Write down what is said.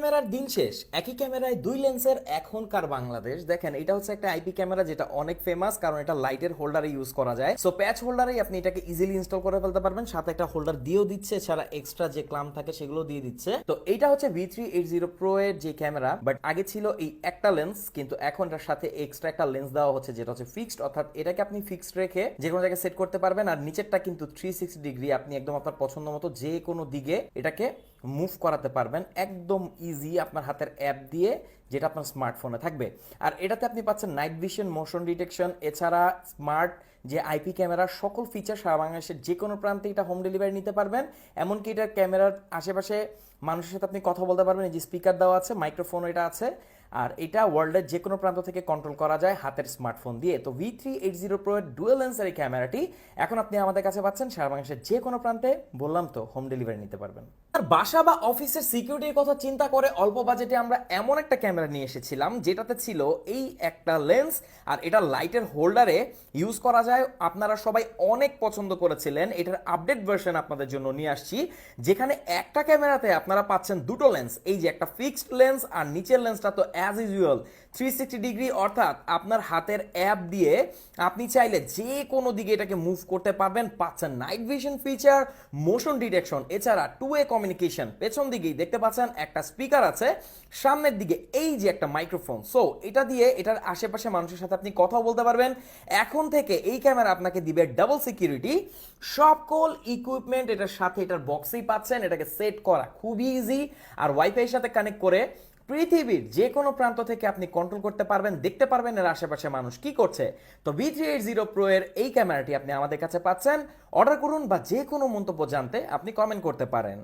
ক্যামেরার দিন শেষ, একই ক্যামেরায় দুই লেন্সের এখনকার বাংলাদেশ। দেখেন, এটা হচ্ছে একটা আইপি ক্যামেরা যেটা অনেক ফেমাস, কারণ এটা লাইটের হোল্ডারে ইউজ করা যায়। সো প্যাচ হোল্ডারেই আপনি এটাকে ইজিলি ইনস্টল করে ফেলতে পারবেন, সাথে একটা হোল্ডার দিয়েও দিচ্ছে, এছাড়া এক্সট্রা যে ক্লাম থাকে সেগুলো দিয়ে দিচ্ছে। তো এটা হচ্ছে V380 Pro এর যে ক্যামেরা, বাট আগে ছিল এই একটা লেন্স, কিন্তু এখন এটার সাথে এক্সট্রা একটা লেন্স দেওয়া হচ্ছে যেটা হচ্ছে ফিক্সড, অর্থাৎ এটাকে আপনি ফিক্সড রেখে যে কোনো জায়গায় সেট করতে পারবেন। আর নিচেরটা কিন্তু 360 ডিগ্রি, আপনি একদম আপনার পছন্দ মতো যে কোনো দিকে এটাকে মুভ করাতে পারবেন একদম ইজি আপনার হাতের অ্যাপ দিয়ে, যেটা আপনার স্মার্টফোনে থাকবে। আর এটাতে আপনি পাচ্ছেন নাইট ভিশন, মোশন ডিটেকশন, এছাড়া স্মার্ট যে আইপি ক্যামেরার সকল ফিচার সারা বাংলাদেশের যে কোনো প্রান্তে এটা হোম ডেলিভারি নিতে পারবেন। এমনকি এটার ক্যামেরার আশেপাশে মানুষের সাথে আপনি কথা বলতে পারবেন, এই যে স্পিকার দেওয়া আছে, মাইক্রোফোন এটা আছে। আর এটা ওয়ার্ল্ডের যে কোনো প্রান্ত থেকে কন্ট্রোল করা যায় হাতের স্মার্টফোন দিয়ে। তো V380 Pro এর ডুয়াল লেন্সের এই ক্যামেরাটি এখন আপনি আমাদের কাছে পাচ্ছেন সারা বাংলাদেশের যে কোনো প্রান্তে, বললাম তো হোম ডেলিভারি নিতে পারবেন। আর বাসা বা অফিসের সিকিউরিটির কথা চিন্তা করে অল্প বাজেটে আমরা এমন একটা ক্যামেরা নিয়ে এসেছিলাম যেটাতে ছিল এই একটা লেন্স, আর এটা লাইটের হোল্ডারে ইউজ করা যায়। আপনারা সবাই অনেক পছন্দ করেছিলেন, এটার আপডেট ভার্সন আপনাদের জন্য নিয়ে আসছি, যেখানে একটা ক্যামেরাতে আপনারা পাচ্ছেন দুটো লেন্স। এই যে একটা ফিক্সড লেন্স, আর নিচের লেন্সটা তো অ্যাজ ইউজুয়াল 360 ডিগ্রি, অর্থাৎ আপনার হাতের অ্যাপ দিয়ে আপনি চাইলে যে কোনো দিকে এটাকে মুভ করতে পারবেন। পাচ্ছেন night vision feature, motion detection, এছাড়া টু ওয়ে কমিউনিকেশন। পেছন দিকেই দেখতে পাচ্ছেন একটা স্পিকার আছে, সামনের দিকে এই যে একটা মাইক্রোফোন। সো এটা দিয়ে এটার আশেপাশে মানুষের সাথে আপনি কথাও বলতে পারবেন। এখন থেকে এই ক্যামেরা আপনাকে দিবে ডাবল সিকিউরিটি, সকল ইকুইপমেন্ট এটার সাথে এটার বক্সেই পাচ্ছেন। এটাকে সেট করা খুবই ইজি, আর ওয়াইফাইয়ের সাথে কানেক্ট করে পৃথিবীর যে কোনো প্রান্ত থেকে আপনি কন্ট্রোল করতে পারবেন, দেখতে পারবেন এর আশেপাশে মানুষ কি করছে। তো V380 Pro এর এই ক্যামেরাটি আপনি আমাদের কাছে পাচ্ছেন। অর্ডার করুন বা যে কোনো মন্তব্য জানতে আপনি কমেন্ট করতে পারেন।